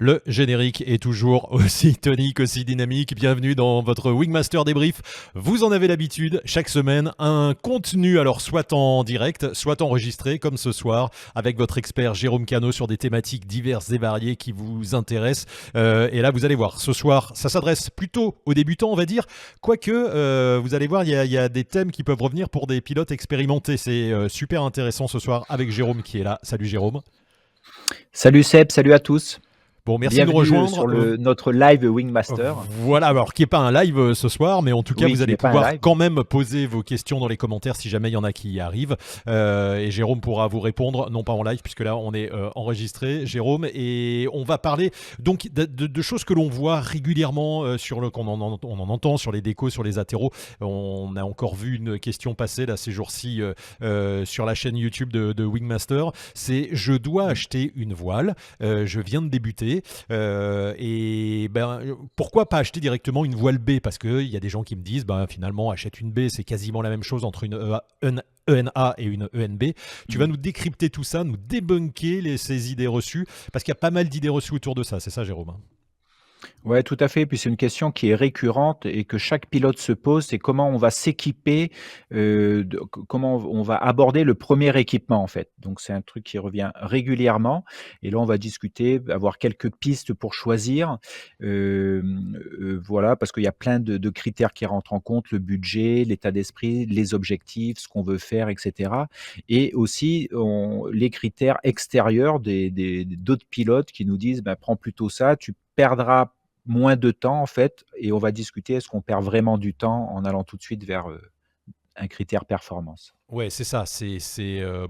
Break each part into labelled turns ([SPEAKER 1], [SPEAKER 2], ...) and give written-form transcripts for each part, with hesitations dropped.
[SPEAKER 1] Le générique est toujours aussi tonique, aussi dynamique. Bienvenue dans votre Wingmaster débrief. Vous en avez l'habitude, chaque semaine, un contenu, alors soit en direct, soit enregistré, comme ce soir, avec votre expert Jérôme Cano sur des thématiques diverses et variées qui vous intéressent. Et là, vous allez voir, ce soir, ça s'adresse plutôt aux débutants, on va dire. Quoique, vous allez voir, il y a des thèmes qui peuvent revenir pour des pilotes expérimentés. C'est super intéressant ce soir avec Jérôme qui est là. Salut Jérôme.
[SPEAKER 2] Salut Seb, salut à tous.
[SPEAKER 1] Bon, merci de nous
[SPEAKER 2] Bienvenue
[SPEAKER 1] rejoindre.
[SPEAKER 2] sur notre live Wingmaster.
[SPEAKER 1] Voilà, alors qui n'est pas un live ce soir, mais en tout cas,
[SPEAKER 2] Oui,
[SPEAKER 1] vous
[SPEAKER 2] qui
[SPEAKER 1] allez
[SPEAKER 2] n'est pas un
[SPEAKER 1] pouvoir
[SPEAKER 2] live.
[SPEAKER 1] quand même poser vos questions dans les commentaires si jamais il y en a qui y arrivent. Et Jérôme pourra vous répondre, non pas en live, puisque là, on est enregistré, Jérôme, et on va parler donc de choses que l'on voit régulièrement, qu'on en entend sur les décos, sur les athéros. On a encore vu une question passer là ces jours-ci sur la chaîne YouTube de Wingmaster. C'est je dois acheter une voile, je viens de débuter. Et ben, pourquoi pas acheter directement une voile B? Parce qu'il y a des gens qui me disent finalement achète une B, c'est quasiment la même chose entre une ENA et une ENB. Tu vas nous décrypter tout ça, nous débunker ces idées reçues, parce qu'il y a pas mal d'idées reçues autour de ça, c'est ça Jérôme?
[SPEAKER 2] Ouais, tout à fait. Puis c'est une question qui est récurrente et que chaque pilote se pose, c'est comment on va s'équiper, comment on va aborder le premier équipement en fait. Donc c'est un truc qui revient régulièrement et là on va discuter, avoir quelques pistes pour choisir. Voilà, parce qu'il y a plein de critères qui rentrent en compte, le budget, l'état d'esprit, les objectifs, ce qu'on veut faire, et cetera. Et aussi les critères extérieurs d'autres pilotes qui nous disent: «Bah, prends plutôt ça, tu perdras moins de temps en fait» et on va discuter, est-ce qu'on perd vraiment du temps en allant tout de suite vers, un critère performance?
[SPEAKER 1] Ouais, c'est ça.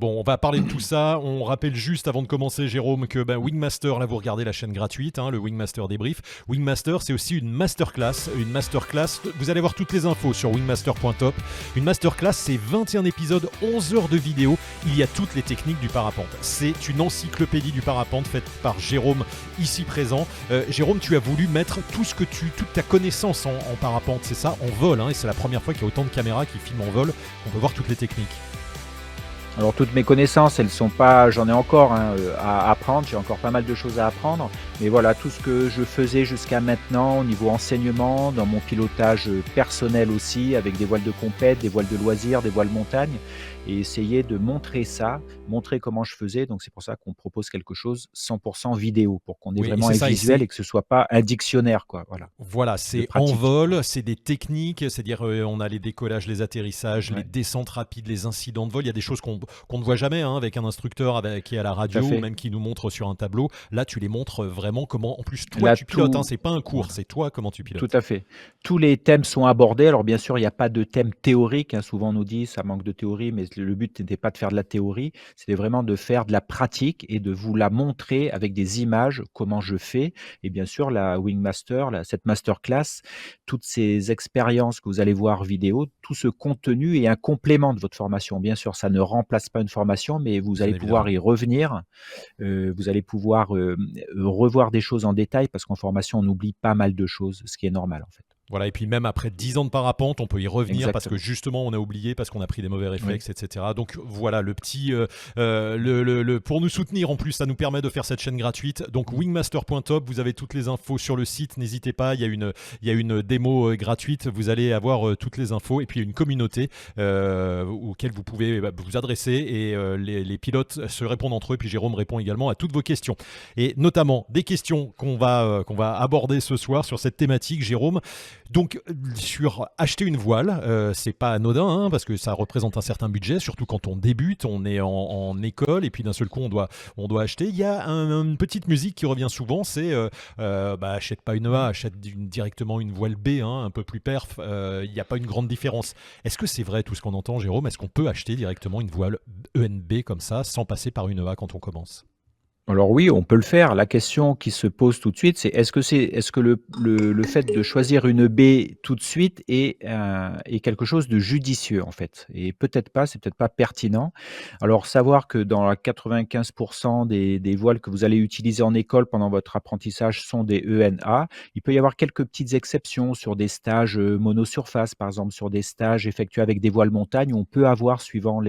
[SPEAKER 1] Bon, on va parler de tout ça. On rappelle juste avant de commencer, Jérôme, que Wingmaster, là, vous regardez la chaîne gratuite, le Wingmaster débrief. Wingmaster, c'est aussi une masterclass. Une masterclass, vous allez voir toutes les infos sur wingmaster.top. Une masterclass, c'est 21 épisodes, 11 heures de vidéo. Il y a toutes les techniques du parapente. C'est une encyclopédie du parapente faite par Jérôme, ici présent. Jérôme, tu as voulu mettre toute ta connaissance en parapente, c'est ça, en vol. Et c'est la première fois qu'il y a autant de caméras qui filment en vol. On peut voir toutes les techniques.
[SPEAKER 2] Alors toutes mes connaissances, elles sont pas, j'en ai encore à apprendre, j'ai encore pas mal de choses à apprendre, mais voilà, tout ce que je faisais jusqu'à maintenant au niveau enseignement, dans mon pilotage personnel aussi, avec des voiles de compète, des voiles de loisirs, des voiles montagne, et essayer de montrer ça, montrer comment je faisais. Donc c'est pour ça qu'on propose quelque chose 100% vidéo, pour qu'on ait
[SPEAKER 1] Oui, et
[SPEAKER 2] vraiment
[SPEAKER 1] c'est
[SPEAKER 2] un
[SPEAKER 1] ça.
[SPEAKER 2] visuel et que ce soit pas un dictionnaire, quoi.
[SPEAKER 1] Voilà,
[SPEAKER 2] De
[SPEAKER 1] c'est en
[SPEAKER 2] pratique.
[SPEAKER 1] vol, c'est des techniques, c'est-à-dire on a les décollages, les atterrissages, les
[SPEAKER 2] Ouais,
[SPEAKER 1] descentes rapides, les incidents de vol. Il y a des choses qu'on ne voit jamais avec un instructeur qui est à la
[SPEAKER 2] tout à
[SPEAKER 1] radio ou
[SPEAKER 2] fait.
[SPEAKER 1] même qui nous montre sur un tableau. Là, tu les montres vraiment comment. En plus, toi,
[SPEAKER 2] Là,
[SPEAKER 1] tu pilotes.
[SPEAKER 2] tout,
[SPEAKER 1] C'est pas un cours,
[SPEAKER 2] voilà.
[SPEAKER 1] c'est toi comment tu
[SPEAKER 2] Tout
[SPEAKER 1] pilotes.
[SPEAKER 2] à fait. Tous les thèmes sont abordés. Alors bien sûr, il n'y a pas de thème théorique, hein. Souvent on nous dit: «Ça manque de théorie», mais le but n'était pas de faire de la théorie, c'était vraiment de faire de la pratique et de vous la montrer avec des images, comment je fais. Et bien sûr la Wingmaster, cette masterclass, toutes ces expériences que vous allez voir vidéo, tout ce contenu est un complément de votre formation. Bien sûr, ça ne remplace pas une formation, mais vous
[SPEAKER 1] Bien
[SPEAKER 2] allez pouvoir
[SPEAKER 1] évidemment.
[SPEAKER 2] y revenir. Vous allez pouvoir, revoir des choses en détail parce qu'en formation, on oublie pas mal de choses, ce qui est normal, en fait.
[SPEAKER 1] Voilà, et puis même après 10 ans de parapente, on peut y revenir parce que
[SPEAKER 2] Exactement.
[SPEAKER 1] justement on a oublié, parce qu'on a pris des mauvais
[SPEAKER 2] Oui.
[SPEAKER 1] réflexes, etc. Donc voilà, le petit, pour nous soutenir en plus, ça nous permet de faire cette chaîne gratuite. Donc
[SPEAKER 2] Mmh.
[SPEAKER 1] wingmaster.top, vous avez toutes les infos sur le site, n'hésitez pas, il y a une démo gratuite, vous allez avoir toutes les infos, et puis il y a une communauté auquel vous pouvez vous adresser, et les pilotes se répondent entre eux, puis Jérôme répond également à toutes vos questions. Et notamment des questions qu'on va aborder ce soir sur cette thématique, Jérôme. Donc, sur acheter une voile, c'est pas anodin, parce que ça représente un certain budget, surtout quand on débute, on est en école, et puis d'un seul coup, on doit acheter. Il y a une petite musique qui revient souvent, c'est achète pas une EA, achète directement une voile B, un peu plus perf. Il n'y a pas une grande différence. Est-ce que c'est vrai tout ce qu'on entend, Jérôme? Est-ce qu'on peut acheter directement une voile ENB comme ça, sans passer par une EA quand on commence?
[SPEAKER 2] Alors oui, on peut le faire. La question qui se pose tout de suite, c'est est-ce que le fait de choisir une baie tout de suite est quelque chose de judicieux, en fait? Et peut-être pas, c'est peut-être pas pertinent. Alors savoir que dans la 95 des voiles que vous allez utiliser en école pendant votre apprentissage sont des ENA. Il peut y avoir quelques petites exceptions sur des stages, monosurface, par exemple, sur des stages effectués avec des voiles montagne, où on peut avoir suivant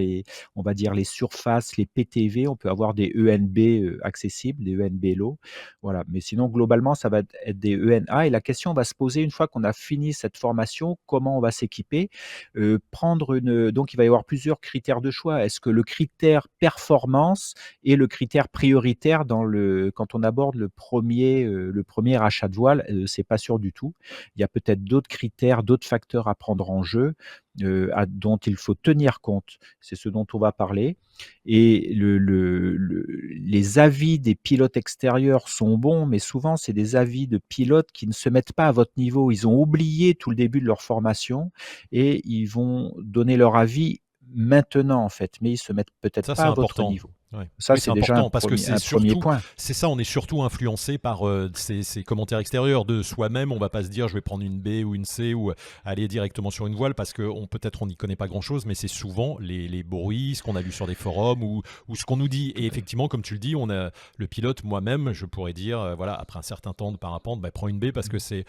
[SPEAKER 2] on va dire les surfaces, les PTV, on peut avoir des ENB, accessibles, des ENB low. Voilà. Mais sinon, globalement, ça va être des ENA. Et la question va se poser une fois qu'on a fini cette formation, comment on va s'équiper. Donc, il va y avoir plusieurs critères de choix. Est-ce que le critère performance est le critère prioritaire quand on aborde le premier achat de voile? C'est pas sûr du tout. Il y a peut-être d'autres critères, d'autres facteurs à prendre en jeu, dont il faut tenir compte. C'est ce dont on va parler. Et les avis des pilotes extérieurs sont bons, mais souvent, c'est des avis de pilotes qui ne se mettent pas à votre niveau. Ils ont oublié tout le début de leur formation et ils vont donner leur avis maintenant, en fait, mais ils se mettent peut-être
[SPEAKER 1] Ça,
[SPEAKER 2] pas
[SPEAKER 1] c'est
[SPEAKER 2] à votre
[SPEAKER 1] important.
[SPEAKER 2] niveau.
[SPEAKER 1] Ouais.
[SPEAKER 2] Ça,
[SPEAKER 1] Oui, c'est
[SPEAKER 2] c'est déjà
[SPEAKER 1] important parce que
[SPEAKER 2] un premier point.
[SPEAKER 1] c'est ça, on est surtout influencé par ces commentaires extérieurs de soi-même. On va pas se dire je vais prendre une B ou une C ou aller directement sur une voile parce que peut-être on n'y connaît pas grand-chose, mais c'est souvent les bruits, ce qu'on a lu sur des forums ou ce qu'on nous dit. Et effectivement, comme tu le dis, on a le pilote, moi-même, je pourrais dire, voilà, après un certain temps de parapente, prends une B parce que c'est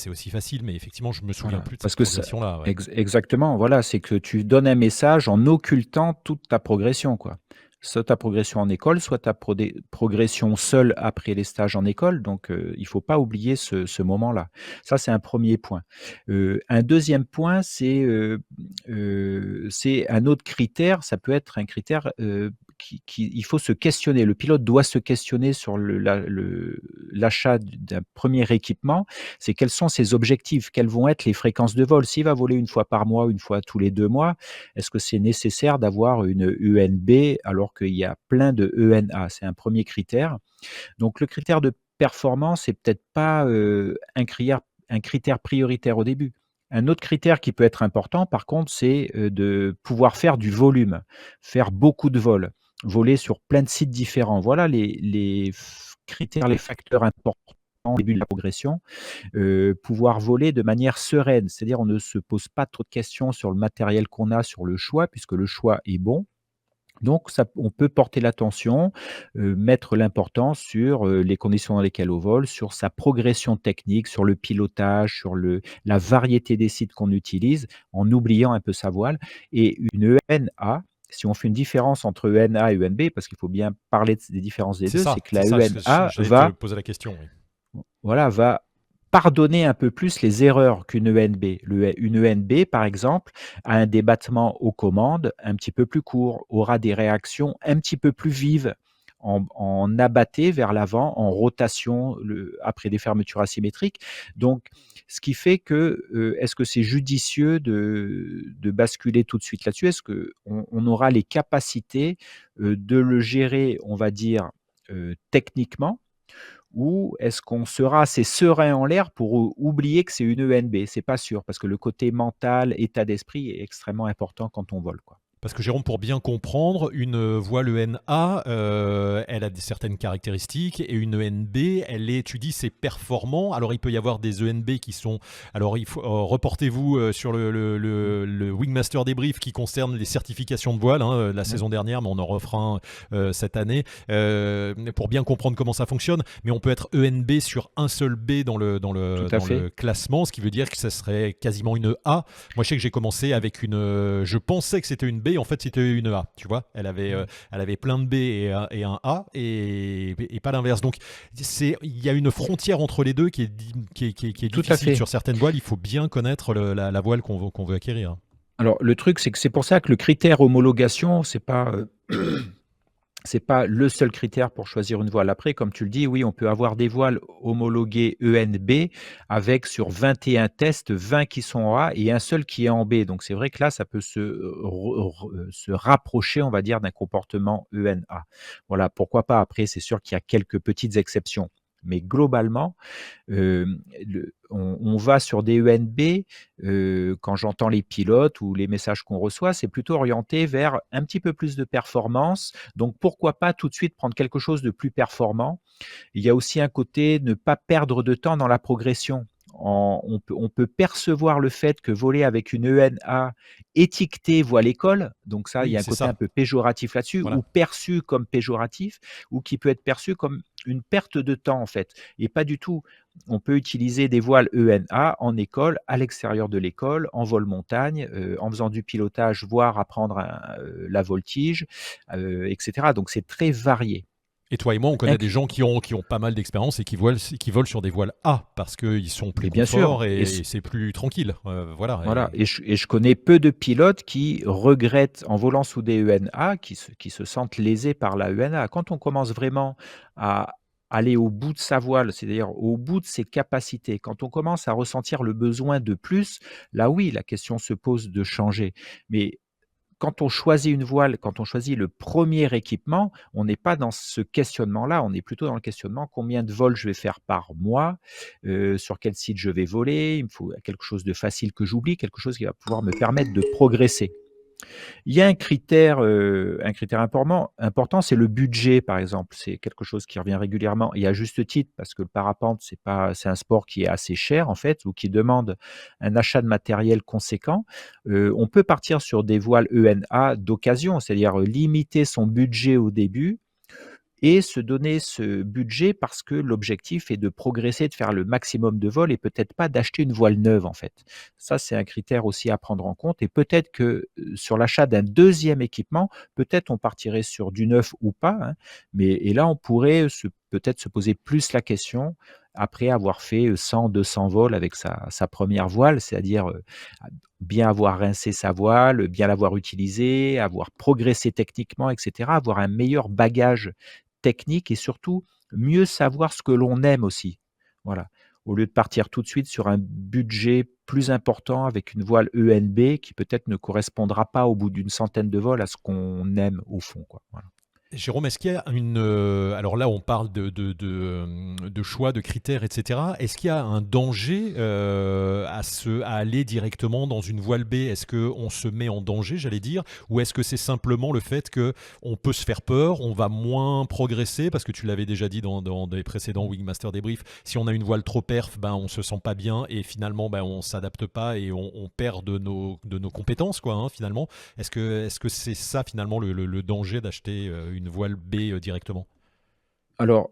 [SPEAKER 1] aussi facile, mais effectivement, je me souviens
[SPEAKER 2] Voilà,
[SPEAKER 1] plus de
[SPEAKER 2] parce
[SPEAKER 1] cette
[SPEAKER 2] que ça
[SPEAKER 1] progression-là. Ouais.
[SPEAKER 2] exactement, voilà, c'est que tu donnes un message en occultant toute ta progression, quoi. Soit ta progression en école, soit ta progression seule après les stages en école, donc il faut pas oublier ce moment-là. Ça, c'est un premier point. Un deuxième point, c'est un autre critère, ça peut être un critère, il faut se questionner. Le pilote doit se questionner sur l'achat d'un premier équipement, c'est quels sont ses objectifs, quelles vont être les fréquences de vol. S'il va voler une fois par mois, une fois tous les 2 mois, est-ce que c'est nécessaire d'avoir une ENB alors qu'il y a plein de ENA? C'est un premier critère. Donc le critère de performance est peut-être pas, un critère prioritaire au début. Un autre critère qui peut être important par contre, c'est, de pouvoir faire du volume, faire beaucoup de vols, voler sur plein de sites différents. Voilà les critères, les facteurs importants au début de la progression. Pouvoir voler de manière sereine, c'est-à-dire on ne se pose pas trop de questions sur le matériel qu'on a, sur le choix, puisque le choix est bon. Donc ça, on peut porter l'attention, mettre l'importance sur, les conditions dans lesquelles on vole, sur sa progression technique, sur le pilotage, sur la variété des sites qu'on utilise, en oubliant un peu sa voile. Et une ENA, si on fait une différence entre ENA et ENB, parce qu'il faut bien parler des différences des 2, c'est que
[SPEAKER 1] C'est
[SPEAKER 2] la
[SPEAKER 1] ça,
[SPEAKER 2] ENA
[SPEAKER 1] j'allais te poser la question. Oui.
[SPEAKER 2] va pardonner un peu plus les erreurs qu'une ENB. Une ENB, par exemple, a un débattement aux commandes un petit peu plus court, aura des réactions un petit peu plus vives en abatté vers l'avant, en rotation après des fermetures asymétriques. Donc, ce qui fait que, est-ce que c'est judicieux de basculer tout de suite là-dessus? Est-ce qu'on aura les capacités de le gérer, on va dire, techniquement, ou est-ce qu'on sera assez serein en l'air pour oublier que c'est une ENB? C'est pas sûr, parce que le côté mental, état d'esprit est extrêmement important quand on vole, quoi.
[SPEAKER 1] Parce que Jérôme, pour bien comprendre, une voile ENA, elle a certaines caractéristiques et une ENB, tu dis, c'est performant. Alors il peut y avoir des ENB qui sont. Alors reportez-vous sur le Wingmaster Débrief qui concerne les certifications de voile la saison dernière, mais on en refera un cette année pour bien comprendre comment ça fonctionne. Mais on peut être ENB sur un seul B dans
[SPEAKER 2] Tout à fait.
[SPEAKER 1] le classement, ce qui veut dire que ça serait quasiment une A. Moi, je sais que j'ai commencé avec je pensais que c'était une B, en fait, c'était une A. Tu vois, elle avait plein de B et un A et pas l'inverse. Donc, il y a une frontière entre les deux qui est
[SPEAKER 2] Tout à
[SPEAKER 1] difficile
[SPEAKER 2] fait.
[SPEAKER 1] sur certaines voiles. Il faut bien connaître la voile qu'on veut acquérir.
[SPEAKER 2] Alors le truc, c'est que c'est pour ça que le critère homologation, c'est pas le seul critère pour choisir une voile. Après, comme tu le dis, oui, on peut avoir des voiles homologuées ENB avec sur 21 tests, 20 qui sont en A et un seul qui est en B. Donc c'est vrai que là, ça peut se rapprocher, on va dire, d'un comportement ENA. Voilà, pourquoi pas. Après, c'est sûr qu'il y a quelques petites exceptions. Mais globalement, on va sur des ENB, quand j'entends les pilotes ou les messages qu'on reçoit, c'est plutôt orienté vers un petit peu plus de performance. Donc pourquoi pas tout de suite prendre quelque chose de plus performant? Il y a aussi un côté ne pas perdre de temps dans la progression. On peut percevoir le fait que voler avec une ENA étiquetée voile école, donc ça, il y
[SPEAKER 1] Oui,
[SPEAKER 2] a un
[SPEAKER 1] c'est
[SPEAKER 2] côté un
[SPEAKER 1] ça.
[SPEAKER 2] peu péjoratif là-dessus,
[SPEAKER 1] Voilà.
[SPEAKER 2] ou perçu comme péjoratif, ou qui peut être perçu comme une perte de temps en fait, et pas du tout. On peut utiliser des voiles ENA en école, à l'extérieur de l'école, en vol montagne, en faisant du pilotage, voire apprendre la voltige, etc. Donc c'est très varié.
[SPEAKER 1] Et toi et moi, on connaît des
[SPEAKER 2] Inclu
[SPEAKER 1] gens qui ont pas mal d'expérience et qui volent sur des voiles A parce qu'ils sont plus
[SPEAKER 2] mais bien sûr
[SPEAKER 1] confort
[SPEAKER 2] et
[SPEAKER 1] et c'est plus tranquille. Voilà.
[SPEAKER 2] voilà et je connais peu de pilotes qui regrettent en volant sous des ENA, qui se sentent lésés par la ENA. Quand on commence vraiment à aller au bout de sa voile, c'est-à-dire au bout de ses capacités, quand on commence à ressentir le besoin de plus, là oui, la question se pose de changer. Mais quand on choisit une voile, quand on choisit le premier équipement, on n'est pas dans ce questionnement-là, on est plutôt dans le questionnement: «Combien de vols je vais faire par mois? Sur quel site je vais voler? Il me faut quelque chose de facile que j'oublie, quelque chose qui va pouvoir me permettre de progresser». Il y a un critère important, c'est le budget, par exemple. C'est quelque chose qui revient régulièrement et à juste titre parce que le parapente, c'est un sport qui est assez cher, en fait, ou qui demande un achat de matériel conséquent. On peut partir sur des voiles ENA d'occasion, c'est-à-dire, limiter son budget au début et se donner ce budget parce que l'objectif est de progresser, de faire le maximum de vols et peut-être pas d'acheter une voile neuve, en fait. Ça, c'est un critère aussi à prendre en compte et peut-être que, sur l'achat d'un deuxième équipement, peut-être on partirait sur du neuf ou pas, hein, mais et là, on pourrait peut-être se poser plus la question après avoir fait, 100-200 vols avec sa 1re voile, c'est-à-dire, bien avoir rincé sa voile, bien l'avoir utilisée, avoir progressé techniquement et cetera, avoir un meilleur bagage technique et surtout mieux savoir ce que l'on aime aussi. Voilà. Au lieu de partir tout de suite sur un budget plus important avec une voile ENB qui peut-être ne correspondra pas au bout d'une centaine de vols à ce qu'on aime au fond, quoi. Voilà.
[SPEAKER 1] Jérôme, est-ce qu'il y a une... alors là, on parle de choix, de critères, etc. Est-ce qu'il y a un danger à aller directement dans une voile B? Est-ce qu'on se met en danger, j'allais dire? Ou est-ce que c'est simplement le fait qu'on peut se faire peur, on va moins progresser? Parce que tu l'avais déjà dit dans des précédents Wingmaster Débrief, si on a une voile trop perf, ben, on se sent pas bien et finalement, ben, on s'adapte pas et on perd de nos compétences, quoi, hein, finalement. Est-ce que c'est ça finalement le danger d'acheter une voile B directement?
[SPEAKER 2] Alors,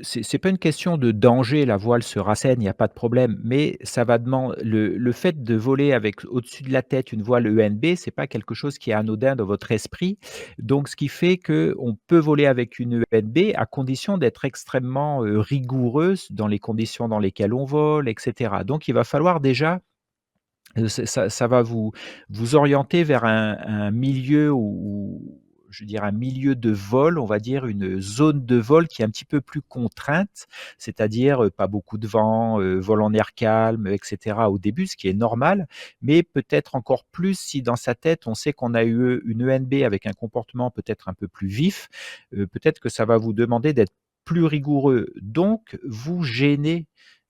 [SPEAKER 2] c'est pas une question de danger, la voile se rassène, il y a pas de problème, mais ça va demander le fait de voler avec au-dessus de la tête une voile ENB, c'est pas quelque chose qui est anodin dans votre esprit. Donc ce qui fait qu'on peut voler avec une ENB à condition d'être extrêmement, rigoureuse dans les conditions dans lesquelles on vole et cetera. Donc il va falloir déjà, ça va vous orienter vers un milieu où je veux dire un milieu de vol, on va dire une zone de vol qui est un petit peu plus contrainte, c'est-à-dire, pas beaucoup de vent, vol en air calme et cetera au début, ce qui est normal, mais peut-être encore plus si dans sa tête on sait qu'on a eu une ENB avec un comportement peut-être un peu plus vif, peut-être que ça va vous demander d'être plus rigoureux, donc vous gêner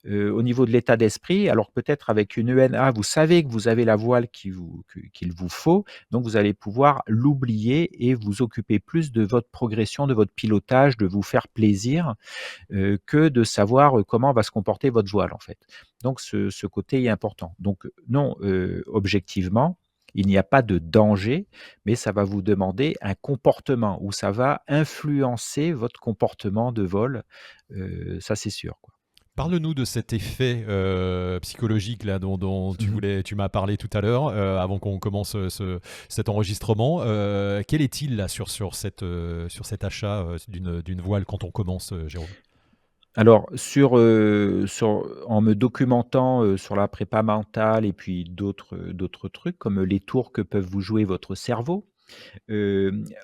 [SPEAKER 2] au niveau de l'état d'esprit, alors que peut-être avec une ENA, vous savez que vous avez la voile qu'il vous faut, donc vous allez pouvoir l'oublier et vous occuper plus de votre progression, de votre pilotage, de vous faire plaisir, que de savoir, comment va se comporter votre voile, en fait. Donc ce côté est important. Donc non, objectivement, il n'y a pas de danger, mais ça va vous demander un comportement ou ça va influencer votre comportement de vol, ça c'est sûr, quoi. Voilà.
[SPEAKER 1] Parle-nous de cet effet psychologique là dont
[SPEAKER 2] Mmh.
[SPEAKER 1] tu m'as parlé tout à l'heure avant qu'on commence cet enregistrement. Quel est-il là sur cet achat d'une voile quand on commence, Jérôme?
[SPEAKER 2] Alors en me documentant, sur la prépa mentale et puis d'autres trucs comme les tours que peuvent vous jouer votre cerveau,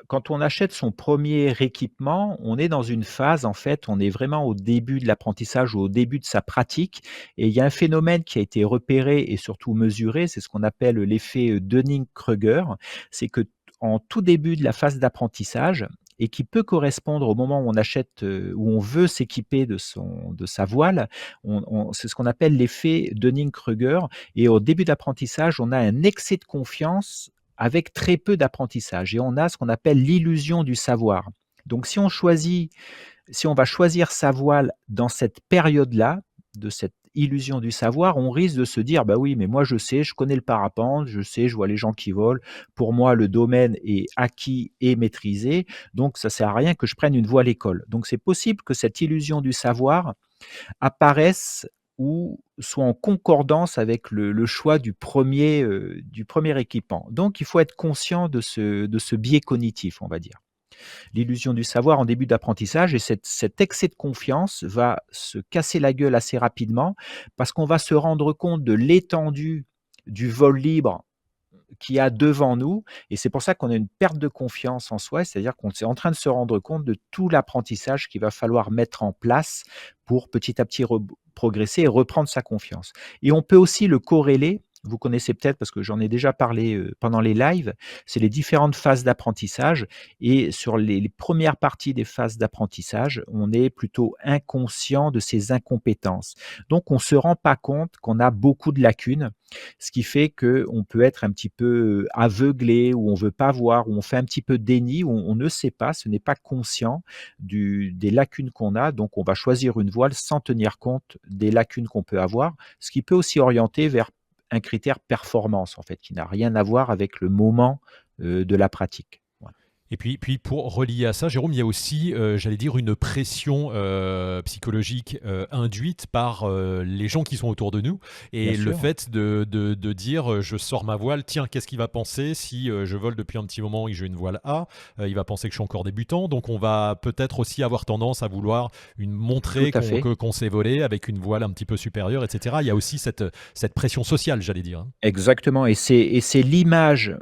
[SPEAKER 2] quand on achète son premier équipement, on est dans une phase en fait, on est vraiment au début de l'apprentissage ou au début de sa pratique et il y a un phénomène qui a été repéré et surtout mesuré, c'est ce qu'on appelle l'effet, Dunning-Kruger. C'est que en tout début de la phase d'apprentissage et qui peut correspondre au moment où on achète, où on veut s'équiper de sa voile, c'est ce qu'on appelle l'effet Dunning-Kruger et au début de l'apprentissage, on a un excès de confiance avec très peu d'apprentissage et on a ce qu'on appelle l'illusion du savoir. Donc si on va choisir sa voile dans cette période-là, de cette illusion du savoir, on risque de se dire: «Bah oui, mais moi je sais, je connais le parapente, je sais, je vois les gens qui volent. Pour moi, le domaine est acquis et maîtrisé, donc ça sert à rien que je prenne une voile école». Donc c'est possible que cette illusion du savoir apparaissent ou soient en concordance avec le choix du premier équipement. Donc il faut être conscient de ce biais cognitif, on va dire. L'illusion du savoir en début d'apprentissage et cet excès de confiance va se casser la gueule assez rapidement parce qu'on va se rendre compte de l'étendue du vol libre qu'il y a devant nous et c'est pour ça qu'on a une perte de confiance en soi, c'est-à-dire qu'on est en train de se rendre compte de tout l'apprentissage qu'il va falloir mettre en place pour petit à petit progresser et reprendre sa confiance. Et on peut aussi le corréler, vous connaissez peut-être parce que j'en ai déjà parlé pendant les lives, c'est les différentes phases d'apprentissage et sur les premières parties des phases d'apprentissage, on est plutôt inconscient de ses incompétences. Donc on ne se rend pas compte qu'on a beaucoup de lacunes ce qui fait qu'on peut être un petit peu aveuglé, ou on veut pas voir, ou on fait un petit peu déni, ou on ne sait pas, ce n'est pas conscient des lacunes qu'on a. Donc, on va choisir une voile sans tenir compte des lacunes qu'on peut avoir, ce qui peut aussi orienter vers un critère performance, en fait, qui n'a rien à voir avec le moment de la pratique. Voilà.
[SPEAKER 1] Et puis pour relier à ça, Jérôme, il y a aussi, j'allais dire, une pression psychologique induite par les gens qui sont autour de nous.
[SPEAKER 2] Bien
[SPEAKER 1] Et le
[SPEAKER 2] sûr,
[SPEAKER 1] fait de dire, je sors ma voile, tiens, qu'est-ce qu'il va penser si je vole depuis un petit moment et que j'ai une voile A. Il va penser que je suis encore débutant. Donc on va peut-être aussi avoir tendance à vouloir
[SPEAKER 2] tout
[SPEAKER 1] montrer
[SPEAKER 2] à fait.
[SPEAKER 1] qu'on s'est volé avec une voile un petit peu supérieure, etc. Il y a aussi cette pression sociale, j'allais dire, hein.
[SPEAKER 2] Exactement et c'est l'image,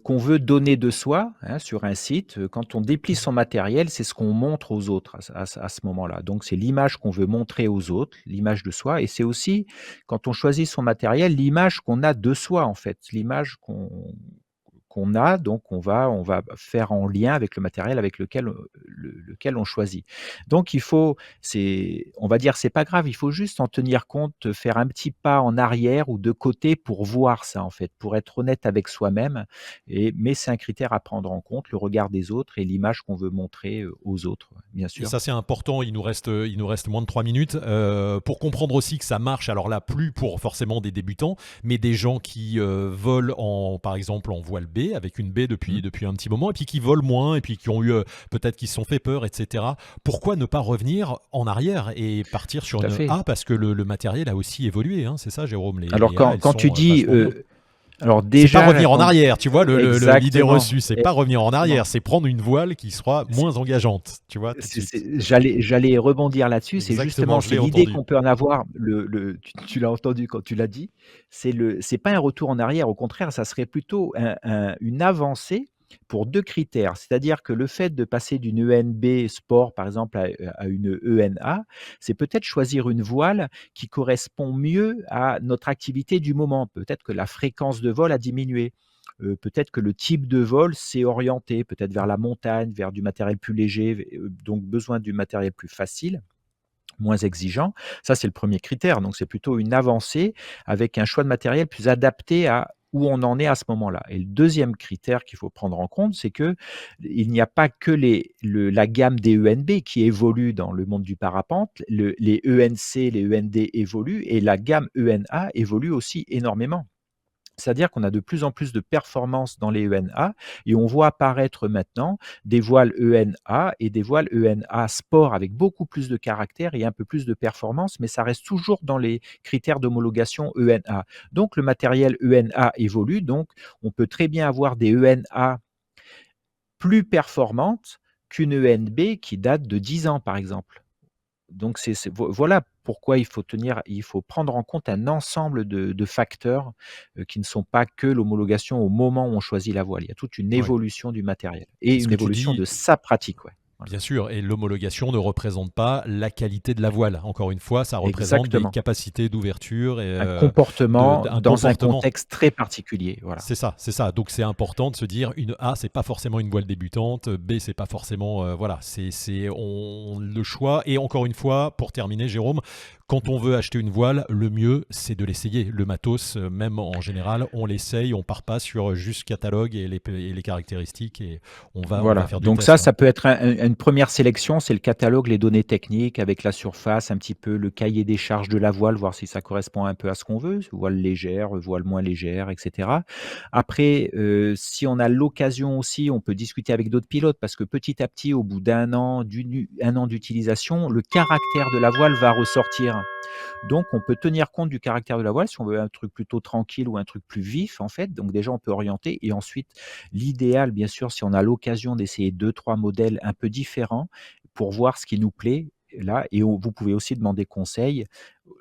[SPEAKER 2] qu'on veut donner de soi, hein, sur un site, quand on déplie son matériel, c'est ce qu'on montre aux autres à ce moment-là. Donc c'est l'image qu'on veut montrer aux autres, l'image de soi et c'est aussi, quand on choisit son matériel, l'image qu'on a de soi, en fait, l'image qu'on a, donc on va faire en lien avec le matériel avec lequel on choisit. Donc il faut on va dire, c'est pas grave, il faut juste en tenir compte, faire un petit pas en arrière ou de côté pour voir ça, en fait, pour être honnête avec soi-même mais c'est un critère à prendre en compte, le regard des autres et l'image qu'on veut montrer, aux autres, ouais, bien
[SPEAKER 1] Et
[SPEAKER 2] sûr.
[SPEAKER 1] ça, c'est important. Il nous reste moins de 3 minutes. Pour comprendre aussi que ça marche, alors là, plus pour forcément des débutants, mais des gens qui volent, par exemple, en voile B, avec une B
[SPEAKER 2] Mmh.
[SPEAKER 1] depuis un petit moment, et puis qui volent moins, et puis qui ont eu, peut-être qui se sont fait peur, etc. Pourquoi ne pas revenir en arrière et partir
[SPEAKER 2] Tout
[SPEAKER 1] sur
[SPEAKER 2] à
[SPEAKER 1] une
[SPEAKER 2] fait.
[SPEAKER 1] A? Parce que le matériel a aussi évolué, hein, c'est ça, Jérôme.
[SPEAKER 2] Alors
[SPEAKER 1] Les A, elles
[SPEAKER 2] quand tu
[SPEAKER 1] sont
[SPEAKER 2] dis,
[SPEAKER 1] vachement bien.
[SPEAKER 2] alors
[SPEAKER 1] C'est pas
[SPEAKER 2] déjà
[SPEAKER 1] revenir en
[SPEAKER 2] quand
[SPEAKER 1] arrière, tu vois, l'idée
[SPEAKER 2] exactement,
[SPEAKER 1] reçue. C'est pas revenir en arrière,
[SPEAKER 2] exactement.
[SPEAKER 1] c'est prendre une voile qui soit moins engageante, tu vois, tout de suite.
[SPEAKER 2] J'allais rebondir là-dessus, c'est
[SPEAKER 1] Exactement,
[SPEAKER 2] justement,
[SPEAKER 1] je
[SPEAKER 2] c'est
[SPEAKER 1] l'ai
[SPEAKER 2] l'idée
[SPEAKER 1] entendu.
[SPEAKER 2] qu'on peut en avoir, tu l'as entendu quand tu l'as dit, c'est pas un retour en arrière, au contraire, ça serait plutôt une avancée pour 2 critères. C'est-à-dire que le fait de passer d'une ENB sport, par exemple, à une ENA, c'est peut-être choisir une voile qui correspond mieux à notre activité du moment. Peut-être que la fréquence de vol a diminué. Peut-être que le type de vol s'est orienté, peut-être vers la montagne, vers du matériel plus léger, donc besoin du matériel plus facile, moins exigeant. Ça, c'est le premier critère, donc c'est plutôt une avancée avec un choix de matériel plus adapté à où on en est à ce moment-là. Et le deuxième critère qu'il faut prendre en compte, c'est qu'il n'y a pas que la gamme des ENB qui évolue dans le monde du parapente, les ENC, les END évoluent et la gamme ENA évolue aussi énormément. C'est-à-dire qu'on a de plus en plus de performances dans les ENA et on voit apparaître maintenant des voiles ENA et des voiles ENA sport avec beaucoup plus de caractère et un peu plus de performance, mais ça reste toujours dans les critères d'homologation ENA. Donc le matériel ENA évolue, donc on peut très bien avoir des ENA plus performantes qu'une ENB qui date de 10 ans, par exemple. Donc voilà pourquoi il faut prendre en compte un ensemble de facteurs, qui ne sont pas que l'homologation au moment où on choisit la voile. Il y a toute une
[SPEAKER 1] Ouais.
[SPEAKER 2] évolution du matériel et
[SPEAKER 1] Et ce
[SPEAKER 2] une
[SPEAKER 1] que tu
[SPEAKER 2] évolution de
[SPEAKER 1] dis,
[SPEAKER 2] sa pratique, ouais. Voilà.
[SPEAKER 1] bien sûr, et l'homologation ne représente pas la qualité de la voile. Encore une fois, ça représente des
[SPEAKER 2] Exactement.
[SPEAKER 1] capacités d'ouverture et
[SPEAKER 2] Un comportement
[SPEAKER 1] un
[SPEAKER 2] dans un
[SPEAKER 1] comportement.
[SPEAKER 2] contexte très particulier, voilà.
[SPEAKER 1] C'est ça, c'est ça. Donc c'est important de se dire une A, c'est pas forcément une voile débutante, B, c'est pas forcément voilà, le choix. Et encore une fois, pour terminer, Jérôme, quand on veut acheter une voile, le mieux c'est de l'essayer. Le matos, même en général, on l'essaye, on part pas sur juste catalogue et les caractéristiques et on va
[SPEAKER 2] Voilà,
[SPEAKER 1] faire du
[SPEAKER 2] donc
[SPEAKER 1] test, hein.
[SPEAKER 2] ça peut être une première sélection, c'est le catalogue, les données techniques avec la surface, un petit peu le cahier des charges de la voile, voir si ça correspond un peu à ce qu'on veut, voile légère, voile moins légère et cetera. Après, si on a l'occasion aussi, on peut discuter avec d'autres pilotes parce que petit à petit, au bout d'un an, 1 an d'utilisation, le caractère de la voile va ressortir. terrain. Donc, on peut tenir compte du caractère de la voile si on veut un truc plutôt tranquille ou un truc plus vif, en fait. Donc, déjà, on peut orienter. Et ensuite, l'idéal, bien sûr, si on a l'occasion d'essayer 2, 3 modèles un peu différents pour voir ce qui nous plaît, là. Et vous pouvez aussi demander conseil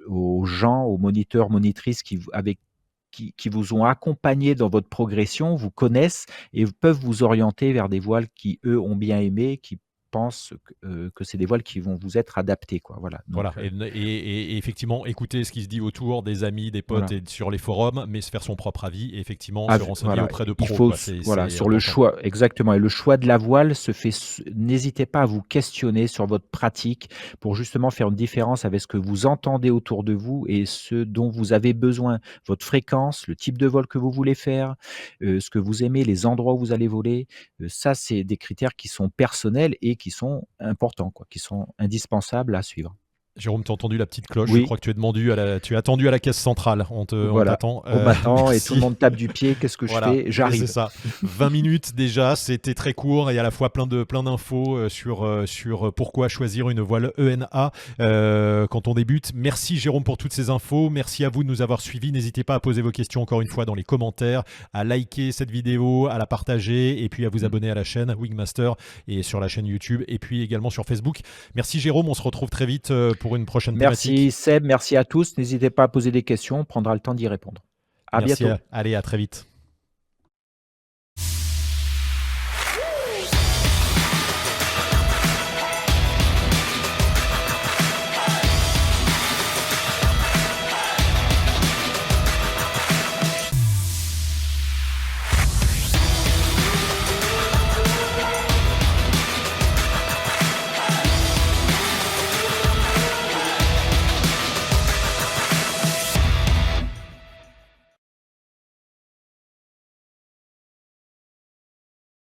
[SPEAKER 2] aux gens, aux moniteurs, monitrices qui vous ont accompagné dans votre progression, vous connaissent et peuvent vous orienter vers des voiles qui, eux, ont bien aimé, qui pensent que c'est des voiles qui vont vous être adaptés, quoi. Voilà, donc
[SPEAKER 1] Voilà, et effectivement, écouter ce qui se dit autour des amis, des potes
[SPEAKER 2] voilà.
[SPEAKER 1] et sur les forums, mais se faire son propre avis et effectivement se renseigner
[SPEAKER 2] Voilà,
[SPEAKER 1] auprès de
[SPEAKER 2] il
[SPEAKER 1] pros,
[SPEAKER 2] faut
[SPEAKER 1] quoi. C'est
[SPEAKER 2] voilà,
[SPEAKER 1] c'est
[SPEAKER 2] sur le
[SPEAKER 1] important.
[SPEAKER 2] choix exactement et le choix de la voile se fait n'hésitez pas à vous questionner sur votre pratique pour justement faire une différence avec ce que vous entendez autour de vous et ce dont vous avez besoin. Votre fréquence, le type de vol que vous voulez faire, ce que vous aimez, les endroits où vous allez voler, ça c'est des critères qui sont personnels et qui sont importants, quoi, qui sont indispensables à suivre.
[SPEAKER 1] Jérôme, tu as entendu la petite cloche? Je
[SPEAKER 2] Oui.
[SPEAKER 1] crois que tu es attendu à la caisse centrale. On
[SPEAKER 2] Voilà,
[SPEAKER 1] t'attend.
[SPEAKER 2] on m'attend et tout le
[SPEAKER 1] Merci.
[SPEAKER 2] monde tape du pied. Qu'est-ce que je
[SPEAKER 1] Voilà,
[SPEAKER 2] fais?
[SPEAKER 1] mais c'est
[SPEAKER 2] J'arrive.
[SPEAKER 1] ça. 20 minutes déjà, c'était très court et à la fois plein d'infos sur pourquoi choisir une voile ENA quand on débute. Merci Jérôme pour toutes ces infos. Merci à vous de nous avoir suivis. N'hésitez pas à poser vos questions encore une fois dans les commentaires, à liker cette vidéo, à la partager et puis à vous abonner à la chaîne Wingmaster et sur la chaîne YouTube et puis également sur Facebook. Merci Jérôme, on se retrouve très vite pour une prochaine thématique.
[SPEAKER 2] Merci Seb, merci à tous. N'hésitez pas à poser des questions, on prendra le temps d'y répondre. À
[SPEAKER 1] Merci,
[SPEAKER 2] bientôt.
[SPEAKER 1] allez, à très vite.